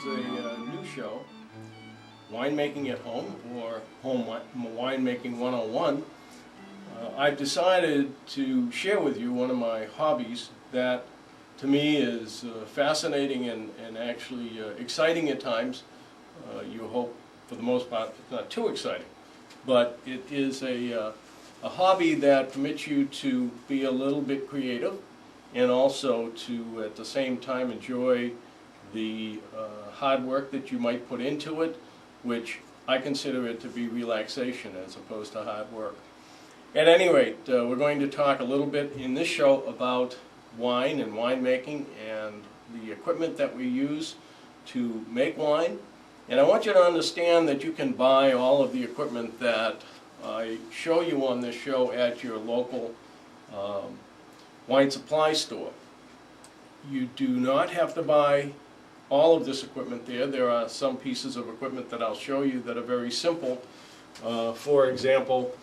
is a new show, Winemaking at Home, or Home Winemaking 101. I've decided to share with you one of my hobbies that to me is fascinating and actually exciting at times. You hope for the most part it's not too exciting, but it is a hobby that permits you to be a little bit creative and also to at the same time enjoy the hard work that you might put into it, which I consider it to be relaxation as opposed to hard work. At any rate, we're going to talk a little bit in this show about wine and winemaking and the equipment that we use to make wine. And I want you to understand that you can buy all of the equipment that I show you on this show at your local wine supply store. You do not have to buy all of this equipment there. There are some pieces of equipment that I'll show you that are very simple. For example,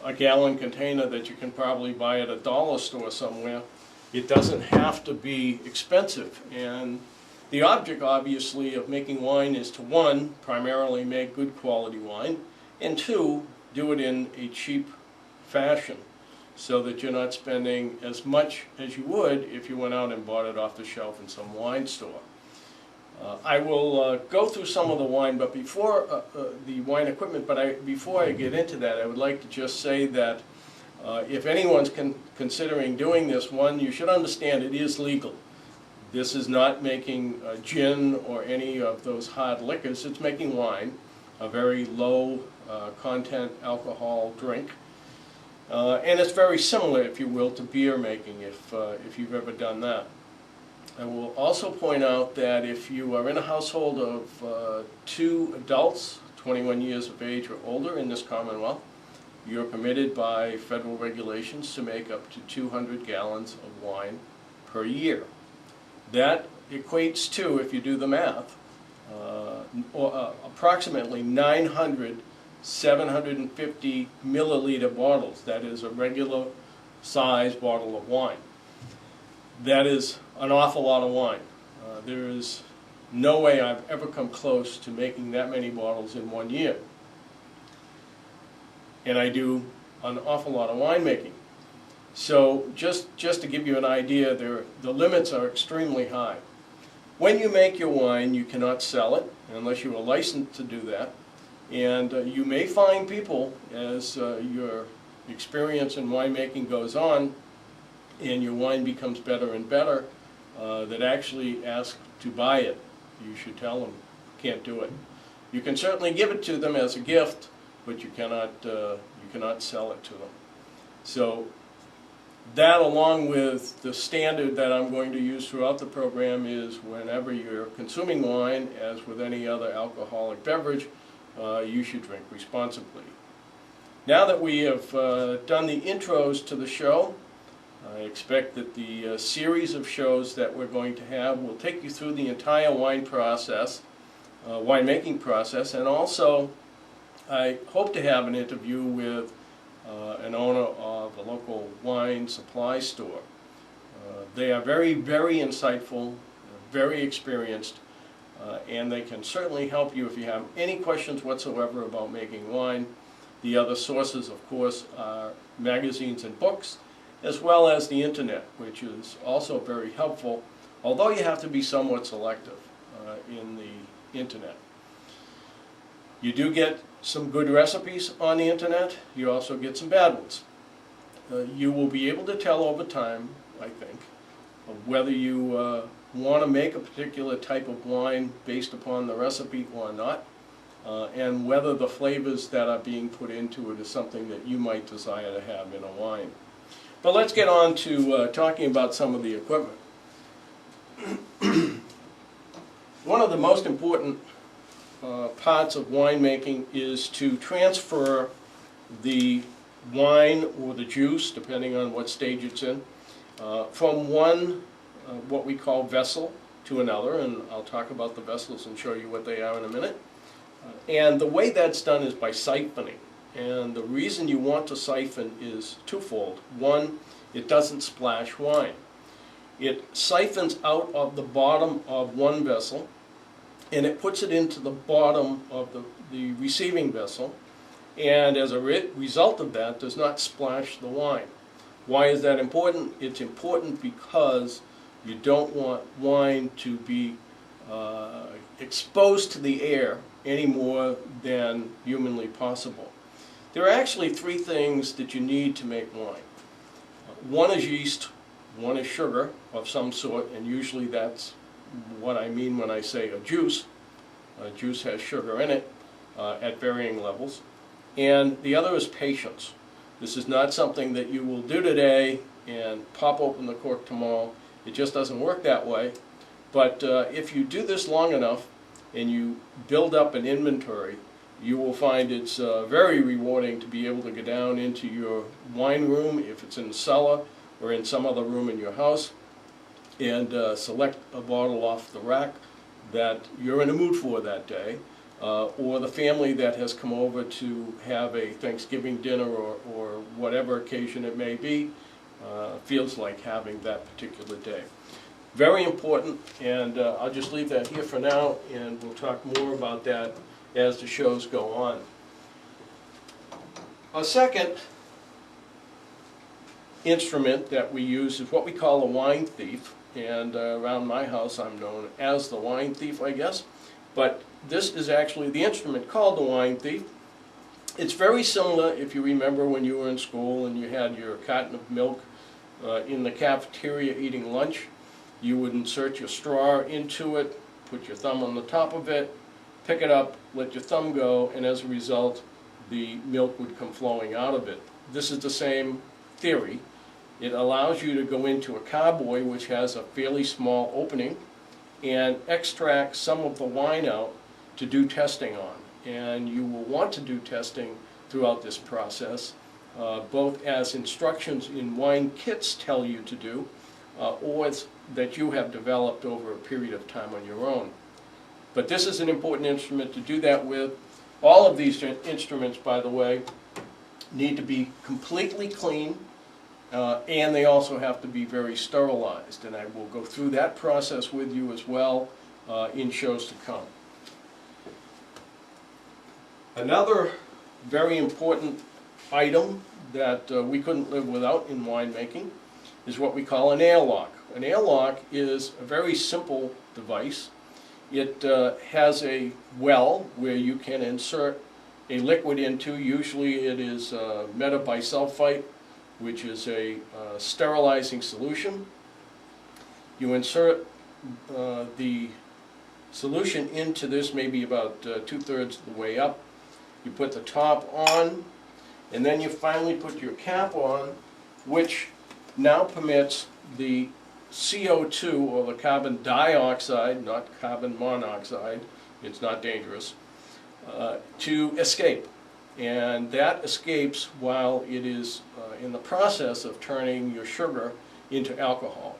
a gallon container that you can probably buy at a dollar store somewhere. It doesn't have to be expensive. And the object, obviously, of making wine is to, one, primarily make good quality wine, and two, do it in a cheap fashion so that you're not spending as much as you would if you went out and bought it off the shelf in some wine store. I will go through some of the wine, but before the wine equipment, before I get into that, I would like to just say that if anyone's considering doing this, one, you should understand it is legal. This is not making gin or any of those hard liquors. It's making wine, a very low content alcohol drink. And it's very similar, if you will, to beer making, if you've ever done that. I will also point out that if you are in a household of 2 adults, 21 years of age or older in this Commonwealth, you're permitted by federal regulations to make up to 200 gallons of wine per year. That equates to, if you do the math, approximately 900 750 milliliter bottles. That is a regular size bottle of wine. That is an awful lot of wine. There is no way I've ever come close to making that many bottles in 1 year. And I do an awful lot of winemaking. So just to give you an idea, the limits are extremely high. When you make your wine, you cannot sell it unless you are licensed to do that. And you may find people, as your experience in winemaking goes on, and your wine becomes better and better, that actually ask to buy it. You should tell them, can't do it. You can certainly give it to them as a gift, but you cannot sell it to them. So that, along with the standard that I'm going to use throughout the program, is whenever you're consuming wine, as with any other alcoholic beverage, you should drink responsibly. Now that we have done the intros to the show, I expect that the series of shows that we're going to have will take you through the entire wine process, winemaking process, and also I hope to have an interview with an owner of a local wine supply store. They are very, very insightful, very experienced, and they can certainly help you if you have any questions whatsoever about making wine. The other sources, of course, are magazines and books, as well as the internet, which is also very helpful, although you have to be somewhat selective in the internet. You do get some good recipes on the internet. You also get some bad ones. You will be able to tell over time, I think, whether you want to make a particular type of wine based upon the recipe or not, and whether the flavors that are being put into it is something that you might desire to have in a wine. But let's get on to talking about some of the equipment. One of the most important parts of winemaking is to transfer the wine or the juice, depending on what stage it's in, from one what we call vessel to another, and I'll talk about the vessels and show you what they are in a minute. And the way that's done is by siphoning. And the reason you want to siphon is twofold. One, it doesn't splash wine. It siphons out of the bottom of one vessel and it puts it into the bottom of the receiving vessel, and as a result of that, does not splash the wine. Why is that important? It's important because you don't want wine to be exposed to the air any more than humanly possible. There are actually three things that you need to make wine. One is yeast, one is sugar of some sort, and usually that's what I mean when I say a juice. A juice has sugar in it at varying levels. And the other is patience. This is not something that you will do today and pop open the cork tomorrow. It just doesn't work that way. But if you do this long enough and you build up an inventory, you will find it's very rewarding to be able to go down into your wine room, if it's in the cellar or in some other room in your house, and select a bottle off the rack that you're in the mood for that day, or the family that has come over to have a Thanksgiving dinner or whatever occasion it may be, feels like having that particular day. Very important, and I'll just leave that here for now, and we'll talk more about that as the shows go on. A second instrument that we use is what we call a wine thief, and around my house I'm known as the wine thief, I guess. But this is actually the instrument called the wine thief. It's very similar, if you remember when you were in school and you had your carton of milk in the cafeteria eating lunch. You would insert your straw into it, put your thumb on the top of it, pick it up, let your thumb go, and as a result, the milk would come flowing out of it. This is the same theory. It allows you to go into a carboy, which has a fairly small opening, and extract some of the wine out to do testing on. And you will want to do testing throughout this process, both as instructions in wine kits tell you to do, or that you have developed over a period of time on your own. But this is an important instrument to do that with. All of these instruments, by the way, need to be completely clean, and they also have to be very sterilized. And I will go through that process with you as well in shows to come. Another very important item that we couldn't live without in winemaking is what we call an airlock. An airlock is a very simple device. It has a well where you can insert a liquid into. Usually it is metabisulfite, which is a sterilizing solution. You insert the solution into this maybe about 2/3 of the way up. You put the top on, and then you finally put your cap on, which now permits the CO2, or the carbon dioxide, not carbon monoxide, it's not dangerous, to escape. And that escapes while it is in the process of turning your sugar into alcohol.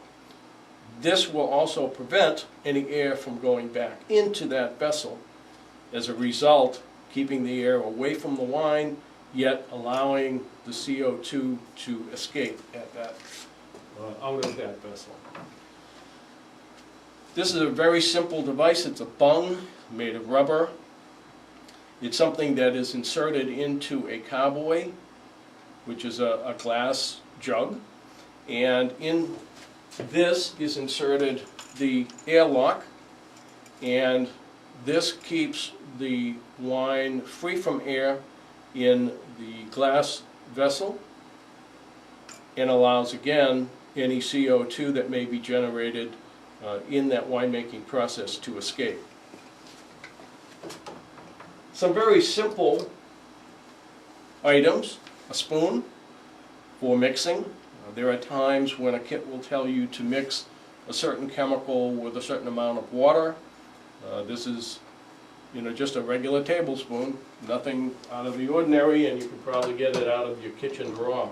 This will also prevent any air from going back into that vessel, as a result keeping the air away from the wine, yet allowing the CO2 to escape at that, out of that vessel. This is a very simple device. It's a bung made of rubber. It's something that is inserted into a carboy, which is a glass jug, and in this is inserted the airlock, and this keeps the wine free from air in the glass vessel and allows, again, any CO2 that may be generated in that winemaking process to escape. Some very simple items: a spoon for mixing. There are times when a kit will tell you to mix a certain chemical with a certain amount of water. This is, just a regular tablespoon, nothing out of the ordinary, and you can probably get it out of your kitchen drawer.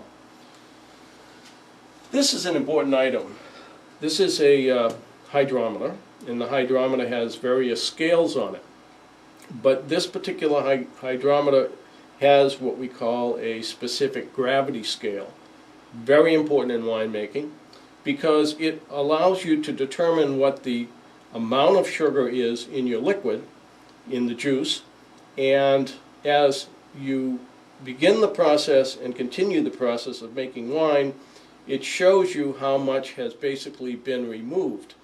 This is an important item. This is a hydrometer, and the hydrometer has various scales on it. But this particular hydrometer has what we call a specific gravity scale. Very important in winemaking, because it allows you to determine what the amount of sugar is in your liquid, in the juice, and as you begin the process and continue the process of making wine, it shows you how much has basically been removed.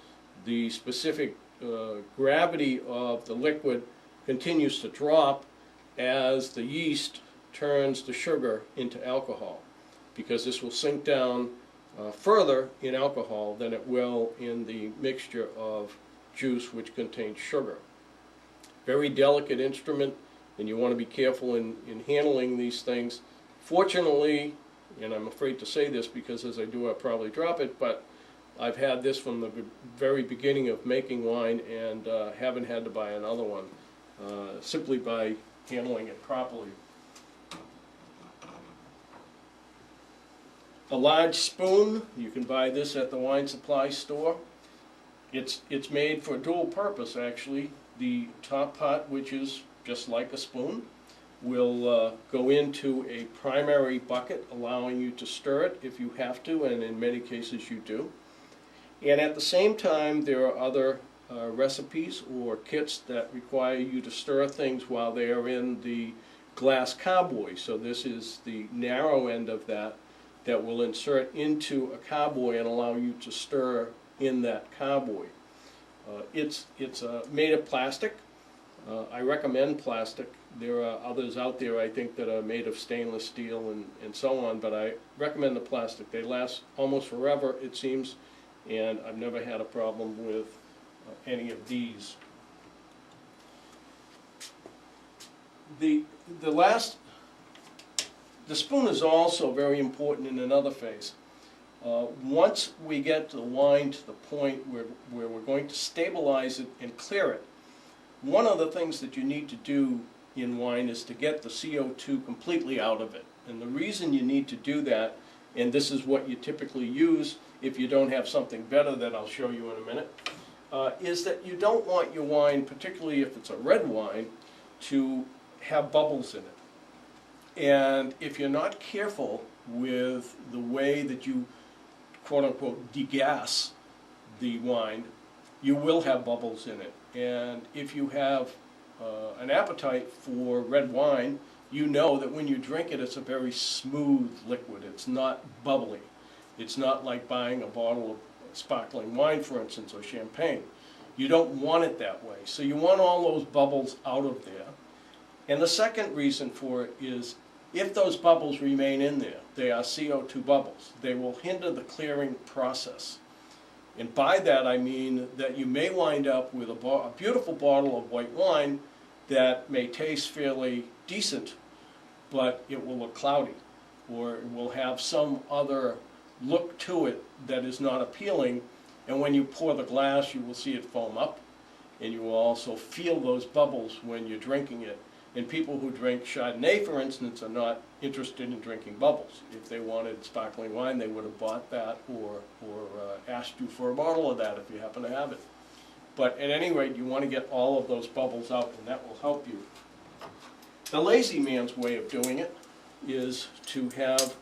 The specific gravity of the liquid continues to drop as the yeast turns the sugar into alcohol, because this will sink down further in alcohol than it will in the mixture of juice which contains sugar. Very delicate instrument, and you want to be careful in handling these things. Fortunately, and I'm afraid to say this because as I do I'll probably drop it, but I've had this from the very beginning of making wine and haven't had to buy another one, simply by handling it properly. A large spoon, you can buy this at the wine supply store. It's made for dual purpose actually. The top part, which is just like a spoon, will go into a primary bucket, allowing you to stir it if you have to, and in many cases you do. And at the same time, there are other recipes or kits that require you to stir things while they are in the glass carboy. So this is the narrow end of that will insert into a carboy and allow you to stir in that carboy. It's made of plastic. I recommend plastic. There are others out there, I think, that are made of stainless steel and so on, but I recommend the plastic. They last almost forever, it seems, and I've never had a problem with any of these. The spoon is also very important in another phase. Once we get the wine to the point where we're going to stabilize it and clear it, one of the things that you need to do in wine is to get the CO2 completely out of it. And the reason you need to do that, and this is what you typically use if you don't have something better that I'll show you in a minute, is that you don't want your wine, particularly if it's a red wine, to have bubbles in it. And if you're not careful with the way that you quote-unquote degas the wine, you will have bubbles in it. And if you have an appetite for red wine, you know that when you drink it, it's a very smooth liquid. It's not bubbly. It's not like buying a bottle of sparkling wine, for instance, or champagne. You don't want it that way. So you want all those bubbles out of there. And the second reason for it is if those bubbles remain in there, they are CO2 bubbles, they will hinder the clearing process. And by that I mean that you may wind up with a beautiful bottle of white wine that may taste fairly decent, but it will look cloudy, or it will have some other look to it that is not appealing, and when you pour the glass you will see it foam up, and you will also feel those bubbles when you're drinking it. And people who drink Chardonnay, for instance, are not interested in drinking bubbles. If they wanted sparkling wine, they would have bought that or asked you for a bottle of that if you happen to have it. But at any rate, you want to get all of those bubbles out, and that will help you. The lazy man's way of doing it is to have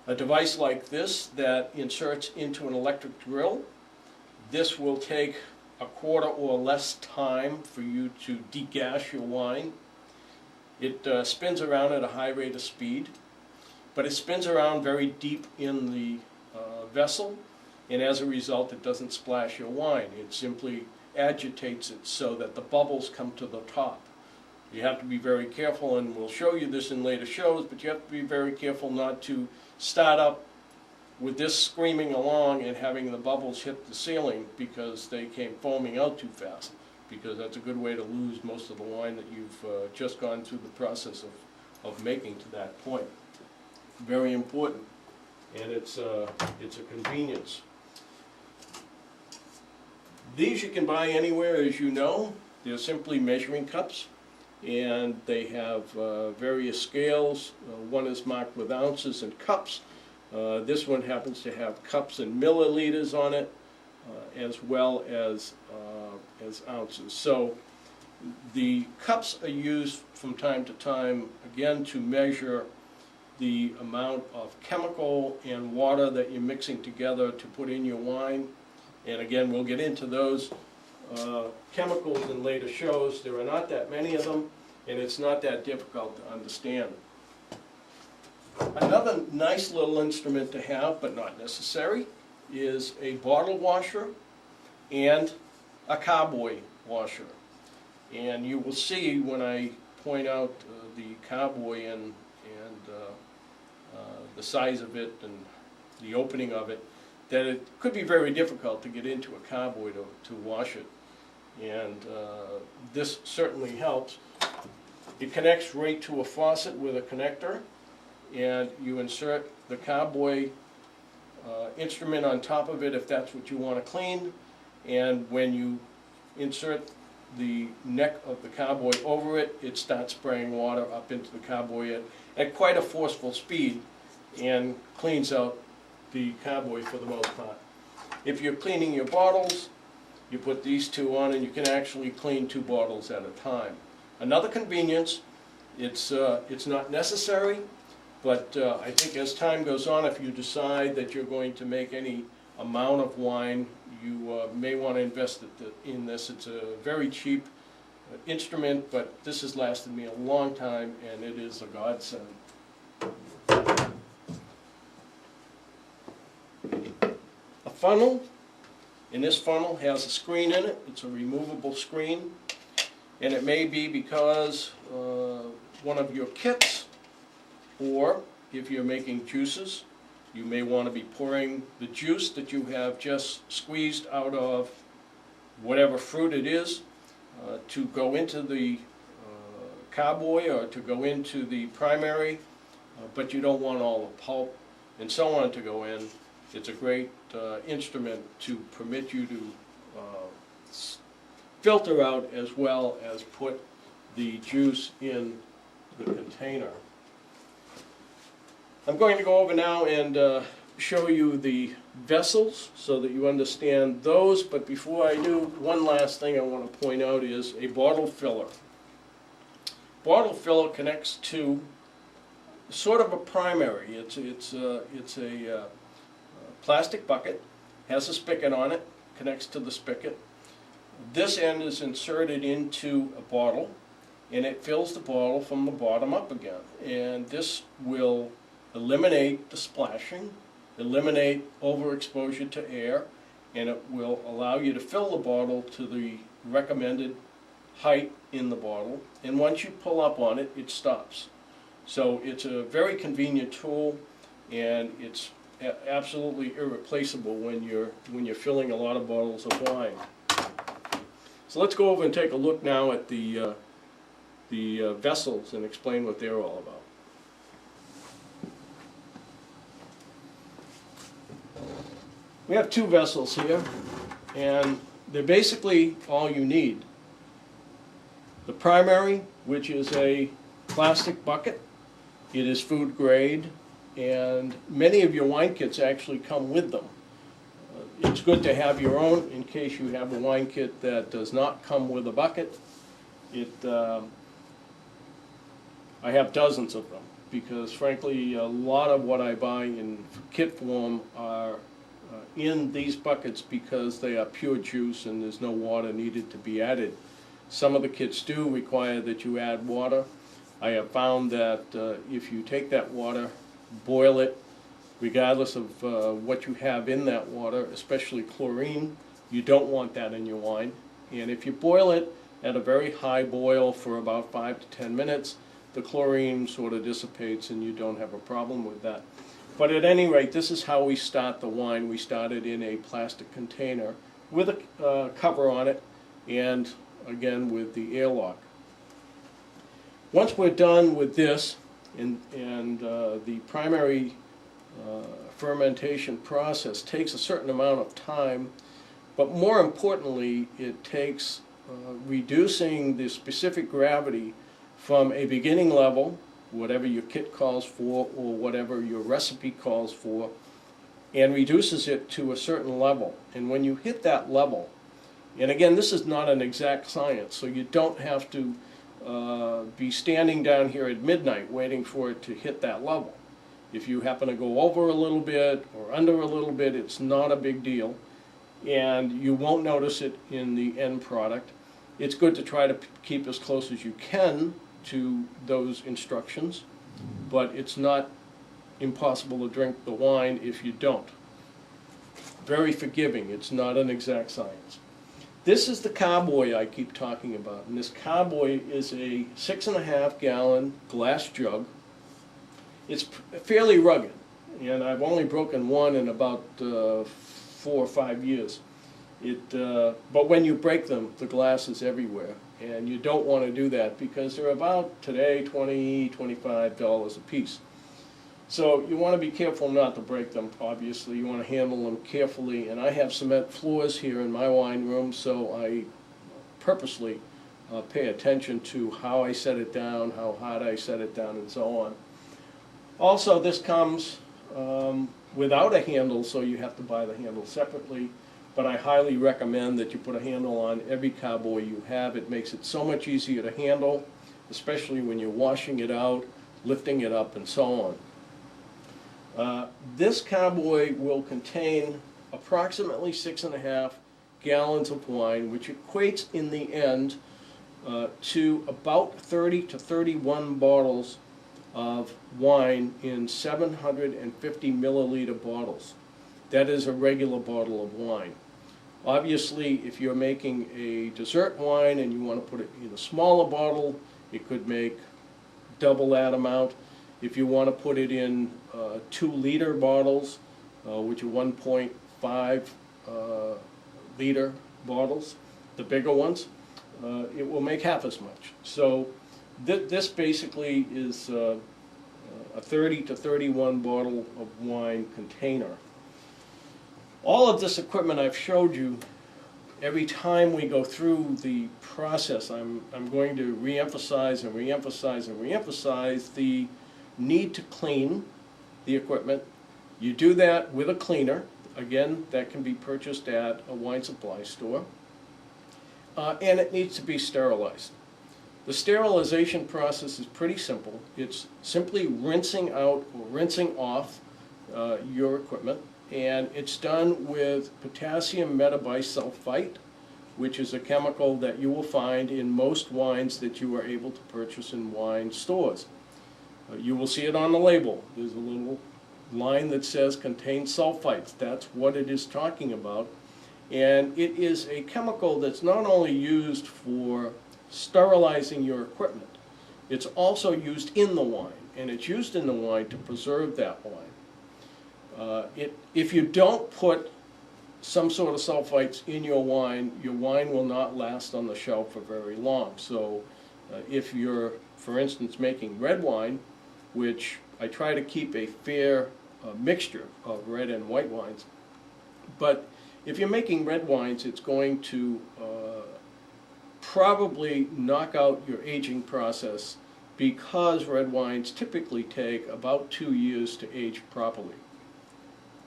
a device like this that inserts into an electric drill. This will take a quarter or less time for you to degas your wine. It spins around at a high rate of speed, but it spins around very deep in the vessel, and as a result it doesn't splash your wine. It simply agitates it so that the bubbles come to the top. You have to be very careful, and we'll show you this in later shows, but you have to be very careful not to start up with this screaming along and having the bubbles hit the ceiling because they came foaming out too fast, because that's a good way to lose most of the wine that you've just gone through the process of making to that point. Very important, and it's a convenience. These you can buy anywhere, as you know. They're simply measuring cups, and they have various scales. One is marked with ounces and cups. This one happens to have cups and milliliters on it, as well as ounces. So the cups are used from time to time, again, to measure the amount of chemical and water that you're mixing together to put in your wine. And again, we'll get into those chemicals in later shows. There are not that many of them, and it's not that difficult to understand. Another nice little instrument to have, but not necessary, is a bottle washer and a carboy washer. And you will see when I point out the carboy and the size of it and the opening of it, that it could be very difficult to get into a carboy to wash it. And this certainly helps. It connects right to a faucet with a connector, and you insert the carboy instrument on top of it if that's what you want to clean. And when you insert the neck of the carboy over it, it starts spraying water up into the carboy at quite a forceful speed and cleans out the carboy for the most part. If you're cleaning your bottles, you put these two on and you can actually clean 2 bottles at a time. Another convenience, it's not necessary, but I think as time goes on, if you decide that you're going to make any amount of wine, you may want to invest in this. It's a very cheap instrument, but this has lasted me a long time, and it is a godsend. A funnel, and this funnel has a screen in it. It's a removable screen, and it may be because one of your kits, or if you're making juices, you may want to be pouring the juice that you have just squeezed out of whatever fruit it is to go into the carboy or to go into the primary, but you don't want all the pulp and so on to go in. It's a great instrument to permit you to filter out as well as put the juice in the container. I'm going to go over now and show you the vessels so that you understand those, but before I do, one last thing I want to point out is a bottle filler. Bottle filler connects to sort of a primary. It's a plastic bucket, has a spigot on it, connects to the spigot. This end is inserted into a bottle, and it fills the bottle from the bottom up again. And this will eliminate the splashing, eliminate overexposure to air, and it will allow you to fill the bottle to the recommended height in the bottle. And once you pull up on it, it stops. So it's a very convenient tool, and it's absolutely irreplaceable when you're filling a lot of bottles of wine. So let's go over and take a look now at the vessels and explain what they're all about. We have 2 vessels here, and they're basically all you need. The primary, which is a plastic bucket, it is food grade, and many of your wine kits actually come with them. It's good to have your own in case you have a wine kit that does not come with a bucket. I have dozens of them because frankly a lot of what I buy in kit form are in these buckets because they are pure juice and there's no water needed to be added. Some of the kits do require that you add water. I have found that if you take that water, boil it, regardless of what you have in that water, especially chlorine, you don't want that in your wine. And if you boil it at a very high boil for about 5 to 10 minutes, the chlorine sort of dissipates and you don't have a problem with that. But at any rate, this is how we start the wine. We start it in a plastic container with a cover on it, and again with the airlock. Once we're done with this, and the primary fermentation process takes a certain amount of time, but more importantly, it takes reducing the specific gravity from a beginning level, whatever your kit calls for or whatever your recipe calls for, and reduces it to a certain level. And when you hit that level, and again, this is not an exact science, so you don't have to be standing down here at midnight waiting for it to hit that level. If you happen to go over a little bit or under a little bit, it's not a big deal. and you won't notice it in the end product. It's good to try to keep as close as you can to those instructions, but it's not impossible to drink the wine if you don't. Very forgiving, it's not an exact science. This is the carboy I keep talking about, and this carboy is a 6.5 gallon glass jug. It's fairly rugged, and I've only broken one in about 4 or 5 years. But when you break them, the glass is everywhere, and you don't want to do that because they're about, today, $20, $25 a piece. So you want to be careful not to break them, obviously. You want to handle them carefully, and I have cement floors here in my wine room, so I purposely pay attention to how I set it down, how hard I set it down, and so on. Also, this comes without a handle, so you have to buy the handle separately. But I highly recommend that you put a handle on every carboy you have. It makes it so much easier to handle, especially when you're washing it out, lifting it up, and so on. This carboy will contain approximately 6.5 gallons of wine, which equates in the end to about 30 to 31 bottles of wine in 750 milliliter bottles. That is a regular bottle of wine. Obviously, if you're making a dessert wine and you want to put it in a smaller bottle, it could make double that amount. If you want to put it in 2-liter bottles, which are 1.5 liter bottles, the bigger ones, it will make half as much. So this basically is a 30 to 31 bottle of wine container. All of this equipment I've showed you, every time we go through the process, I'm going to reemphasize and reemphasize and reemphasize the need to clean the equipment. You do that with a cleaner. Again, that can be purchased at a wine supply store. And it needs to be sterilized. The sterilization process is pretty simple. It's simply rinsing out or rinsing off your equipment. And it's done with potassium metabisulfite, which is a chemical that you will find in most wines that you are able to purchase in wine stores. You will see it on the label. There's a little line that says contains sulfites. That's what it is talking about. And it is a chemical that's not only used for sterilizing your equipment, it's also used in the wine. And it's used in the wine to preserve that wine. If you don't put some sort of sulfites in your wine will not last on the shelf for very long. So if you're, for instance, making red wine, which I try to keep a fair mixture of red and white wines, but if you're making red wines, it's going to probably knock out your aging process, because red wines typically take about 2 years to age properly.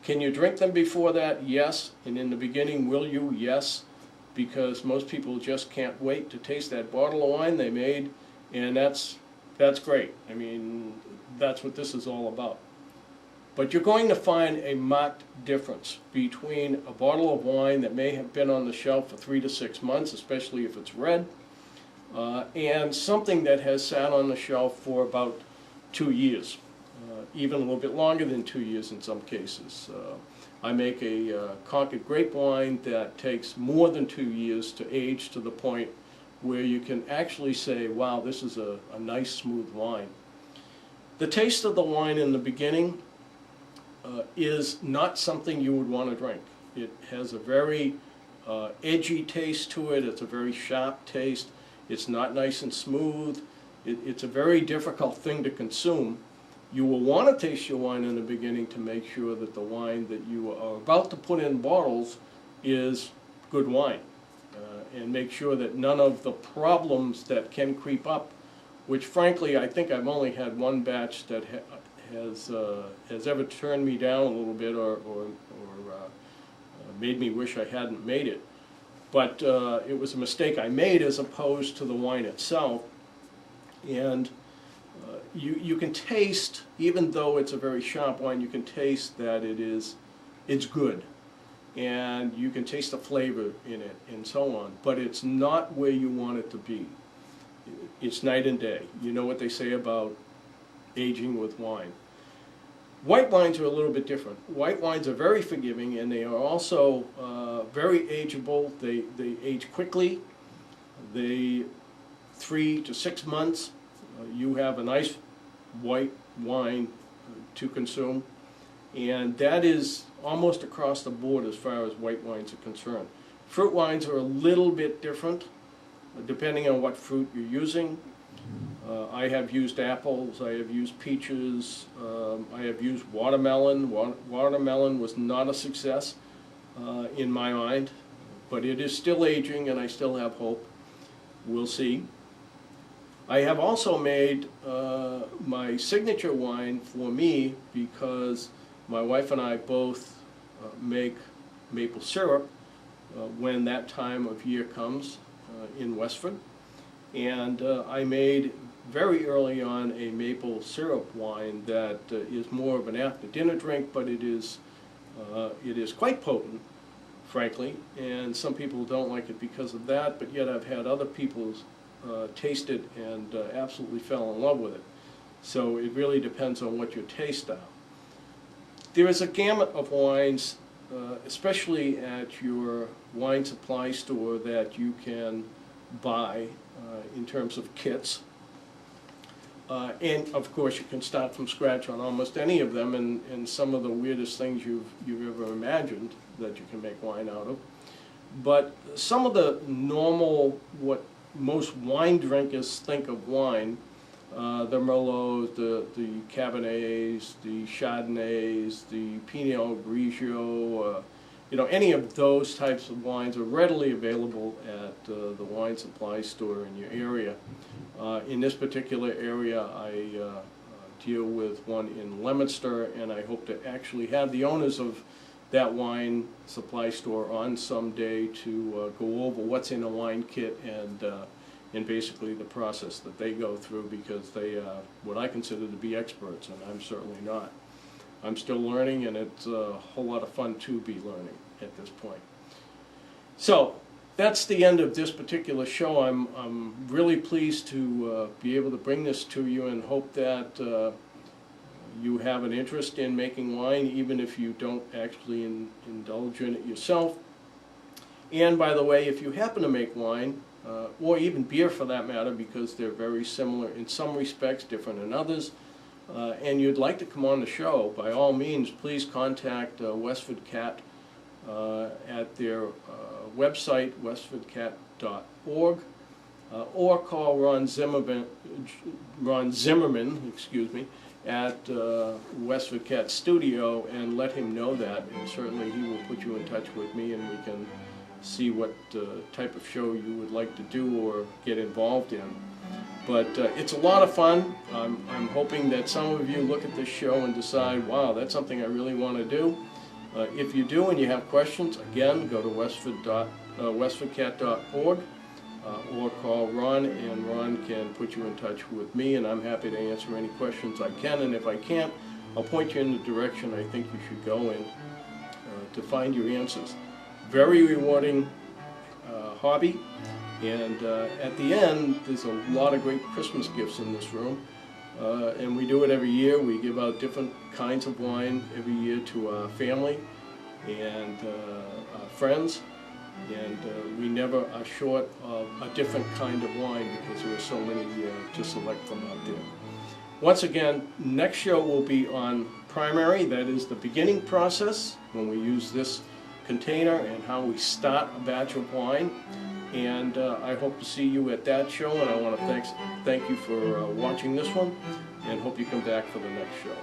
Can you drink them before that? Yes. And in the beginning, will you? Yes. Because most people just can't wait to taste that bottle of wine they made, and that's great. I mean, that's what this is all about. But you're going to find a marked difference between a bottle of wine that may have been on the shelf for 3 to 6 months, especially if it's red, and something that has sat on the shelf for about 2 years. Even a little bit longer than 2 years in some cases. I make a Concord grape wine that takes more than 2 years to age, to the point where you can actually say, wow, this is a nice smooth wine. The taste of the wine in the beginning is not something you would want to drink. It has a very edgy taste to it. It's a very sharp taste. It's not nice and smooth. It's a very difficult thing to consume. You will want to taste your wine in the beginning to make sure that the wine that you are about to put in bottles is good wine. And make sure that none of the problems that can creep up, which frankly I think I've only had one batch that has ever turned me down a little bit or made me wish I hadn't made it. But it was a mistake I made as opposed to the wine itself. And you can taste, even though it's a very sharp wine, you can taste that it's good. and you can taste the flavor in it and so on, but it's not where you want it to be. It's night and day. You know what they say about aging with wine. White wines are a little bit different. White wines are very forgiving, and they are also very ageable. They age quickly. They 3 to 6 months. You have a nice white wine to consume, and that is almost across the board as far as white wines are concerned. Fruit wines are a little bit different, depending on what fruit you're using. I have used apples, I have used peaches, I have used watermelon. Watermelon was not a success in my mind, but it is still aging and I still have hope. We'll see. I have also made my signature wine for me because my wife and I both make maple syrup when that time of year comes in Westford. And I made very early on a maple syrup wine that is more of an after-dinner drink, but it is quite potent, frankly, and some people don't like it because of that, but yet I've had other people taste it and absolutely fell in love with it. So it really depends on what your tastes are. There is a gamut of wines, especially at your wine supply store, that you can buy in terms of kits. And of course you can start from scratch on almost any of them, and some of the weirdest things you've ever imagined that you can make wine out of. But some of the normal, what most wine drinkers think of wine, the Merlots, the Cabernets, the Chardonnays, the Pinot Grigio, you know, any of those types of wines are readily available at the wine supply store in your area. In this particular area, I deal with one in Leominster, and I hope to actually have the owners of that wine supply store on someday to go over what's in a wine kit and basically the process that they go through, because they are what I consider to be experts, and I'm certainly not. I'm still learning, and it's a whole lot of fun to be learning at this point. So that's the end of this particular show. I'm really pleased to be able to bring this to you, and hope that you have an interest in making wine, even if you don't actually indulge in it yourself. And by the way, if you happen to make wine, or even beer for that matter, because they're very similar in some respects, different in others, and you'd like to come on the show, by all means, please contact Westford Cat at their website, westfordcat.org, or call Ron Zimmerman, excuse me, at Westford Cat Studio, and let him know that, and certainly he will put you in touch with me, and we can see what type of show you would like to do or get involved in. But it's a lot of fun. I'm hoping that some of you look at this show and decide, wow, that's something I really want to do. If you do and you have questions, again, go to westfordcat.org or call Ron, and Ron can put you in touch with me, and I'm happy to answer any questions I can, and if I can't, I'll point you in the direction I think you should go in to find your answers. Very rewarding hobby, and at the end, there's a lot of great Christmas gifts in this room, and we do it every year. We give out different kinds of wine every year to our family and our friends, and we never are short of a different kind of wine, because there are so many to select from out there. Once again, next show will be on primary, that is the beginning process, when we use this container and how we start a batch of wine. And I hope to see you at that show, and I want to thank you for watching this one, and hope you come back for the next show.